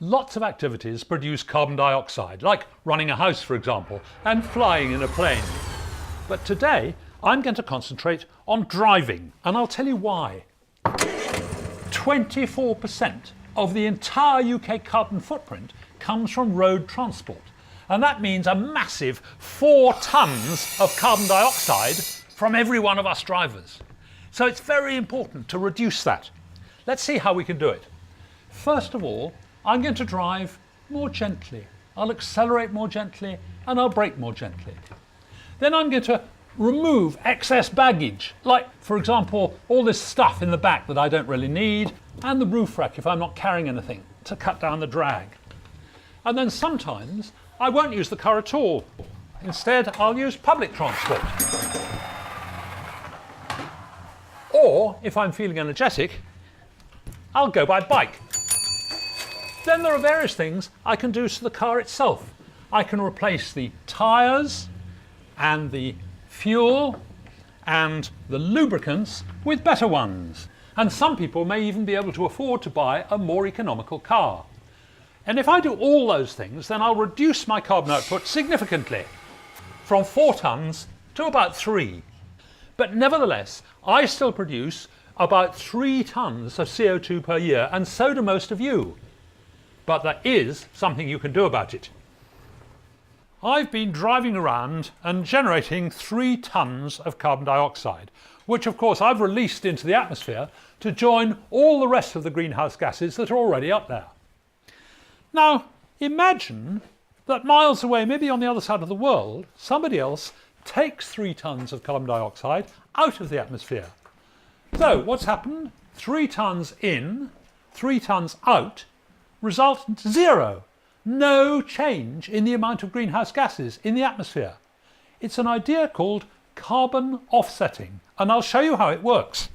Lots of activities produce carbon dioxide, like running a house, for example, and flying in a plane. But today, I'm going to concentrate on driving, and I'll tell you why. 24% of the entire UK carbon footprint comes from road transport. And that means a massive 4 tonnes of carbon dioxide from every one of us drivers. So it's very important to reduce that. Let's see how we can do it. First of all, I'm going to drive more gently. I'll accelerate more gently and I'll brake more gently. Then I'm going to remove excess baggage, like, for example, all this stuff in the back that I don't really need, and the roof rack if I'm not carrying anything, to cut down the drag. And then sometimes I won't use the car at all. Instead, I'll use public transport. Or, if I'm feeling energetic, I'll go by bike. Then there are various things I can do to the car itself. I can replace the tyres and the fuel and the lubricants with better ones. And some people may even be able to afford to buy a more economical car. And if I do all those things, then I'll reduce my carbon output significantly, from 4 tonnes to about 3. But nevertheless, I still produce about 3 tonnes of CO2 per year, and so do most of you. But there is something you can do about it. I've been driving around and generating 3 tonnes of carbon dioxide, which of course I've released into the atmosphere to join all the rest of the greenhouse gases that are already up there. Now, imagine that miles away, maybe on the other side of the world, somebody else takes 3 tonnes of carbon dioxide out of the atmosphere. So what's happened? 3 tonnes in, 3 tonnes out, result in 0. No change in the amount of greenhouse gases in the atmosphere. It's an idea called carbon offsetting, and I'll show you how it works.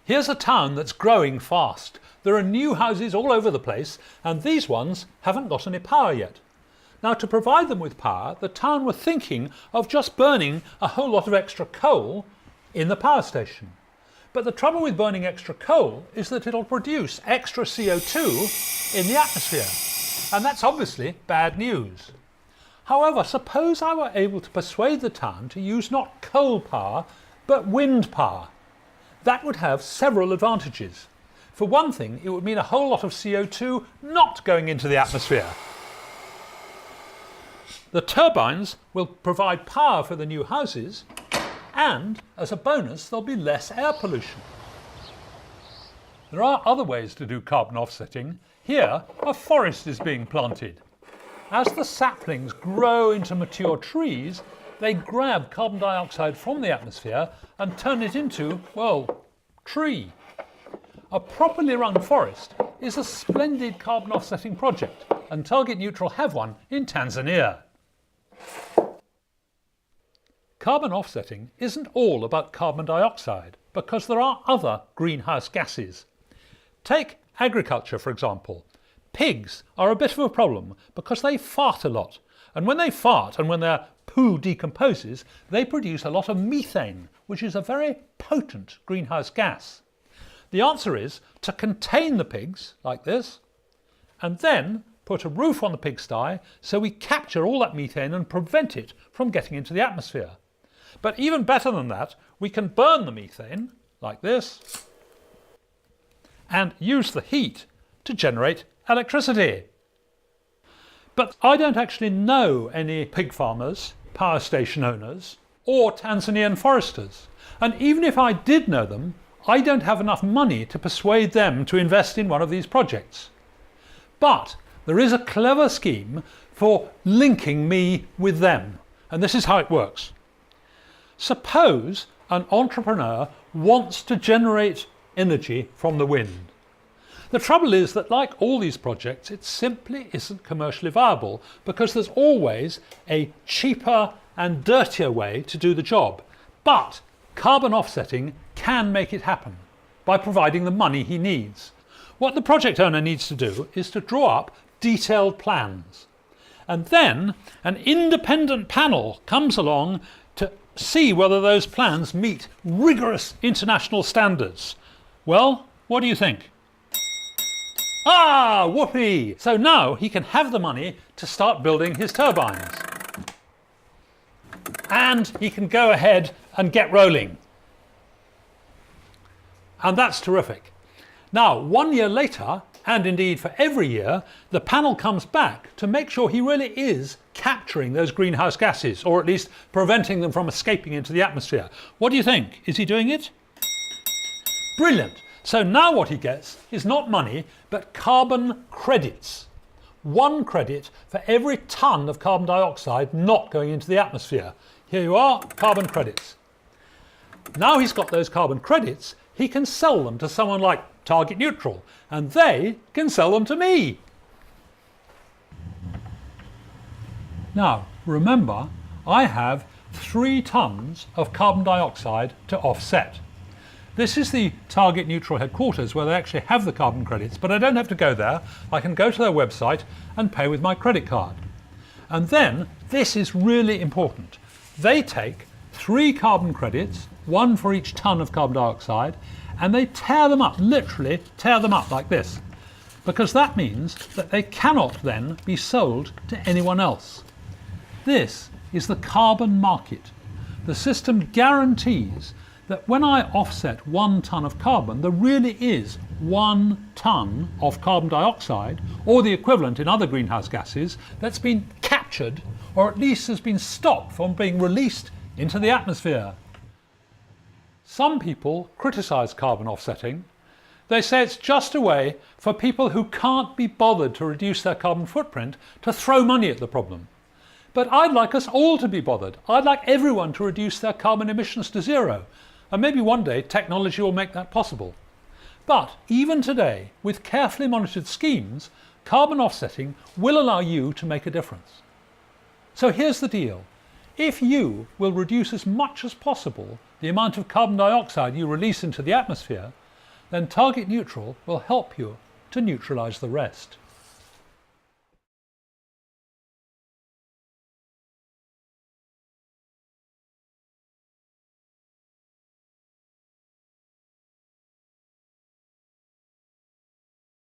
Here's a town that's growing fast. There are new houses all over the place, and these ones haven't got any power yet. Now, to provide them with power, the town were thinking of just burning a whole lot of extra coal in the power station. But the trouble with burning extra coal is that it'll produce extra CO2 in the atmosphere. And that's obviously bad news. However, suppose I were able to persuade the town to use not coal power, but wind power. That would have several advantages. For one thing, it would mean a whole lot of CO2 not going into the atmosphere. The turbines will provide power for the new houses, and as a bonus there'll be less air pollution. There are other ways to do carbon offsetting. Here, a forest is being planted. As the saplings grow into mature trees, they grab carbon dioxide from the atmosphere and turn it into, well, tree. A properly run forest is a splendid carbon offsetting project, and Target Neutral have one in Tanzania. Carbon offsetting isn't all about carbon dioxide, because there are other greenhouse gases. Take agriculture, for example. Pigs are a bit of a problem because they fart a lot, and when they fart and when their poo decomposes, they produce a lot of methane, which is a very potent greenhouse gas. The answer is to contain the pigs, like this, and then put a roof on the pigsty so we capture all that methane and prevent it from getting into the atmosphere. But even better than that, we can burn the methane, like this, and use the heat to generate electricity. But I don't actually know any pig farmers, power station owners, or Tanzanian foresters. And even if I did know them, I don't have enough money to persuade them to invest in one of these projects. But there is a clever scheme for linking me with them, and this is how it works. Suppose an entrepreneur wants to generate energy from the wind. The trouble is that, like all these projects, it simply isn't commercially viable because there's always a cheaper and dirtier way to do the job. But carbon offsetting can make it happen by providing the money he needs. What the project owner needs to do is to draw up detailed plans. And then an independent panel comes along to see whether those plans meet rigorous international standards. Well, what do you think? Ah, whoopee! So now he can have the money to start building his turbines. And he can go ahead and get rolling. And that's terrific. Now, 1 year later, and indeed for every year, the panel comes back to make sure he really is capturing those greenhouse gases, or at least preventing them from escaping into the atmosphere. What do you think? Is he doing it? Brilliant. So now what he gets is not money, but carbon credits. 1 credit for every tonne of carbon dioxide not going into the atmosphere. Here you are, carbon credits. Now he's got those carbon credits, he can sell them to someone like Target Neutral, and they can sell them to me. Now, remember, I have 3 tonnes of carbon dioxide to offset. This is the Target Neutral headquarters where they actually have the carbon credits, but I don't have to go there. I can go to their website and pay with my credit card. And then, this is really important. They take 3 carbon credits, 1 for each tonne of carbon dioxide, and they tear them up, literally tear them up like this, because that means that they cannot then be sold to anyone else. This is the carbon market. The system guarantees that when I offset 1 tonne of carbon, there really is 1 tonne of carbon dioxide, or the equivalent in other greenhouse gases, that's been captured, or at least has been stopped from being released into the atmosphere. Some people criticise carbon offsetting. They say it's just a way for people who can't be bothered to reduce their carbon footprint to throw money at the problem. But I'd like us all to be bothered. I'd like everyone to reduce their carbon emissions to 0. And maybe one day technology will make that possible. But even today, with carefully monitored schemes, carbon offsetting will allow you to make a difference. So here's the deal. If you will reduce as much as possible the amount of carbon dioxide you release into the atmosphere, then Target Neutral will help you to neutralise the rest.